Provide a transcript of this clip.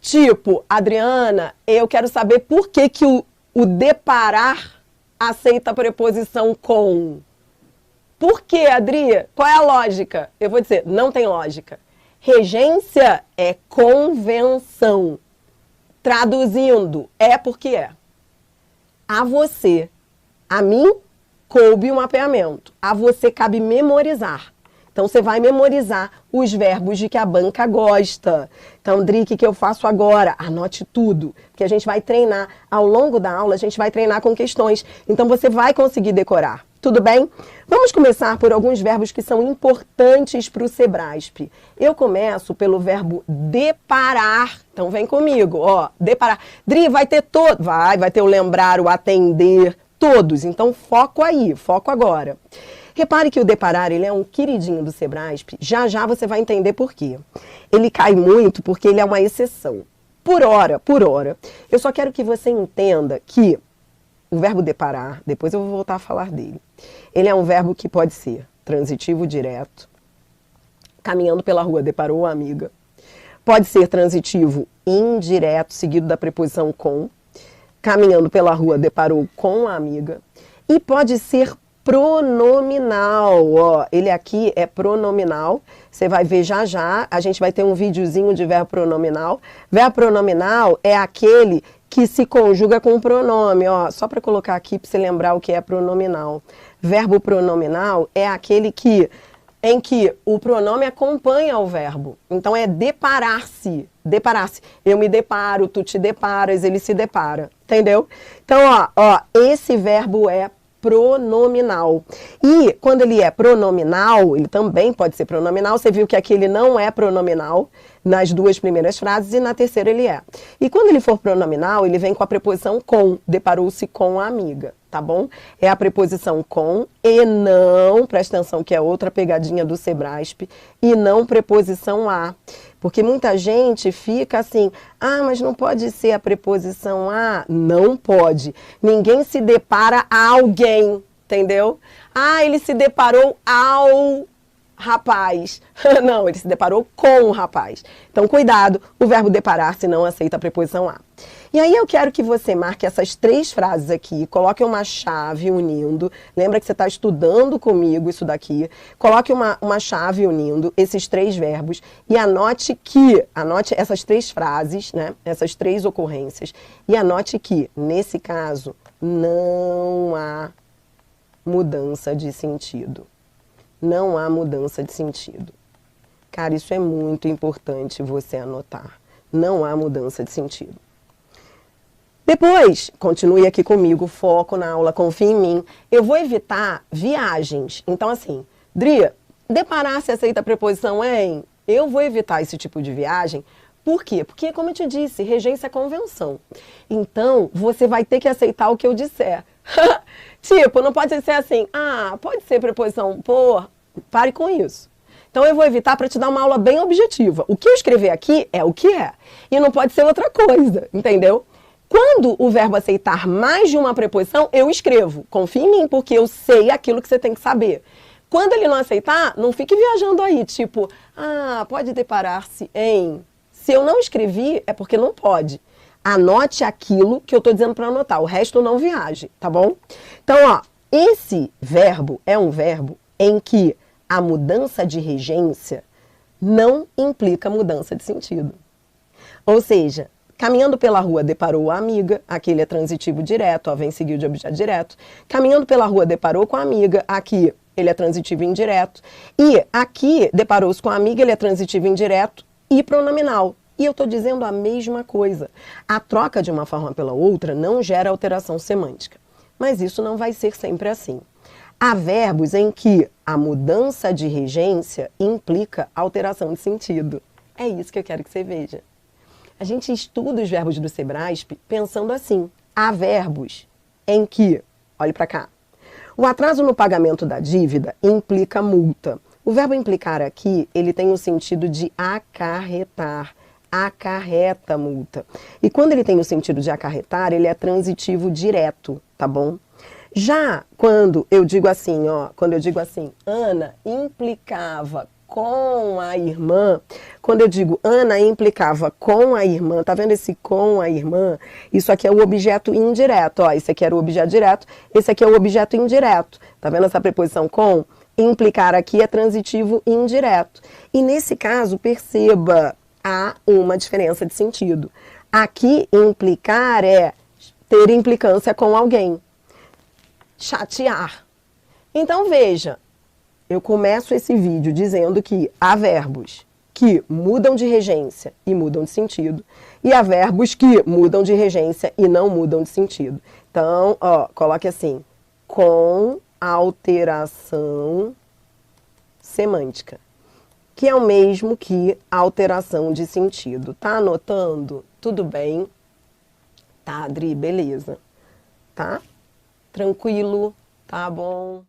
Tipo, Adriana, eu quero saber por que que o deparar aceita a preposição com. Por quê, Adri? Qual é a lógica? Eu vou dizer, não tem lógica. Regência é convenção. Traduzindo, é porque é. A você, a mim, coube o mapeamento. A você cabe memorizar. Então, você vai memorizar os verbos de que a banca gosta. Então, Dri, o que eu faço agora? Anote tudo, porque a gente vai treinar. Ao longo da aula, a gente vai treinar com questões. Então, você vai conseguir decorar. Tudo bem? Vamos começar por alguns verbos que são importantes para o Sebrasp. Eu começo pelo verbo deparar. Então, vem comigo, ó, deparar. Dri, vai ter todo? Vai ter o lembrar, o atender, todos. Então, foco aí, foco agora. Repare que o deparar, ele é um queridinho do Sebrasp. Já já você vai entender por quê. Ele cai muito porque ele é uma exceção. Por hora. Eu só quero que você entenda que o verbo deparar, depois eu vou voltar a falar dele. Ele é um verbo que pode ser transitivo direto. Caminhando pela rua, deparou a amiga. Pode ser transitivo indireto, seguido da preposição com. Caminhando pela rua, deparou com a amiga. E pode ser pronominal, ó, ele aqui é pronominal, você vai ver já já, a gente vai ter um videozinho de verbo pronominal. Verbo pronominal é aquele que se conjuga com o pronome, ó, só para colocar aqui para você lembrar o que é pronominal. Verbo pronominal é aquele em que o pronome acompanha o verbo, então é deparar-se, eu me deparo, tu te deparas, ele se depara, entendeu? Então, ó, esse verbo é pronominal. E quando ele é pronominal, ele também pode ser pronominal. Você viu que aqui ele não é pronominal nas duas primeiras frases e na terceira ele é. E quando ele for pronominal, ele vem com a preposição com. Deparou-se com a amiga, tá bom? É a preposição com e não, presta atenção que é outra pegadinha do Sebrasp, e não preposição a. Porque muita gente fica assim, mas não pode ser a preposição a? Não pode. Ninguém se depara a alguém, entendeu? Ele se deparou ao rapaz. Não, ele se deparou com o rapaz. Então, cuidado, o verbo deparar-se não aceita a preposição a. E aí eu quero que você marque essas três frases aqui, coloque uma chave unindo, lembra que você está estudando comigo isso daqui, coloque uma chave unindo esses três verbos e anote essas três frases, né, essas três ocorrências, e anote que, nesse caso, não há mudança de sentido. Não há mudança de sentido. Cara, isso é muito importante você anotar. Não há mudança de sentido. Depois, continue aqui comigo, foco na aula, confie em mim. Eu vou evitar viagens. Então, assim, Dri, deparar-se aceita a preposição em? Eu vou evitar esse tipo de viagem. Por quê? Porque, como eu te disse, regência é convenção. Então, você vai ter que aceitar o que eu disser. Tipo, não pode ser assim, pode ser preposição por, pare com isso. Então, eu vou evitar para te dar uma aula bem objetiva. O que eu escrever aqui é o que é. E não pode ser outra coisa, entendeu? Quando o verbo aceitar mais de uma preposição, eu escrevo. Confie em mim, porque eu sei aquilo que você tem que saber. Quando ele não aceitar, não fique viajando aí, tipo, pode deparar-se em... Se eu não escrevi, é porque não pode. Anote aquilo que eu estou dizendo para anotar, o resto não viaje, tá bom? Então, ó, esse verbo é um verbo em que a mudança de regência não implica mudança de sentido. Ou seja, caminhando pela rua, deparou a amiga, aquele é transitivo direto, vem seguido de objeto direto. Caminhando pela rua, deparou com a amiga, aqui ele é transitivo indireto. E aqui, deparou-se com a amiga, ele é transitivo indireto e pronominal. E eu estou dizendo a mesma coisa. A troca de uma forma pela outra não gera alteração semântica. Mas isso não vai ser sempre assim. Há verbos em que a mudança de regência implica alteração de sentido. É isso que eu quero que você veja. A gente estuda os verbos do Sebrasp pensando assim. Há verbos em que, olhe para cá, o atraso no pagamento da dívida implica multa. O verbo implicar aqui, ele tem o sentido de acarretar. Acarreta multa. E quando ele tem o sentido de acarretar, ele é transitivo direto, tá bom? Já quando eu digo assim, Ana implicava com a irmã, quando eu digo Ana implicava com a irmã, tá vendo esse com a irmã? Isso aqui é o objeto indireto, ó, esse aqui era o objeto direto, esse aqui é o objeto indireto. Tá vendo essa preposição com? Implicar aqui é transitivo indireto. E nesse caso, perceba, há uma diferença de sentido. Aqui, implicar é ter implicância com alguém. Chatear. Então, veja, eu começo esse vídeo dizendo que há verbos que mudam de regência e mudam de sentido, e há verbos que mudam de regência e não mudam de sentido. Então, ó, coloque assim, com alteração semântica, que é o mesmo que alteração de sentido. Tá anotando? Tudo bem? Tá, Adri, beleza. Tá? Tranquilo? Tá bom?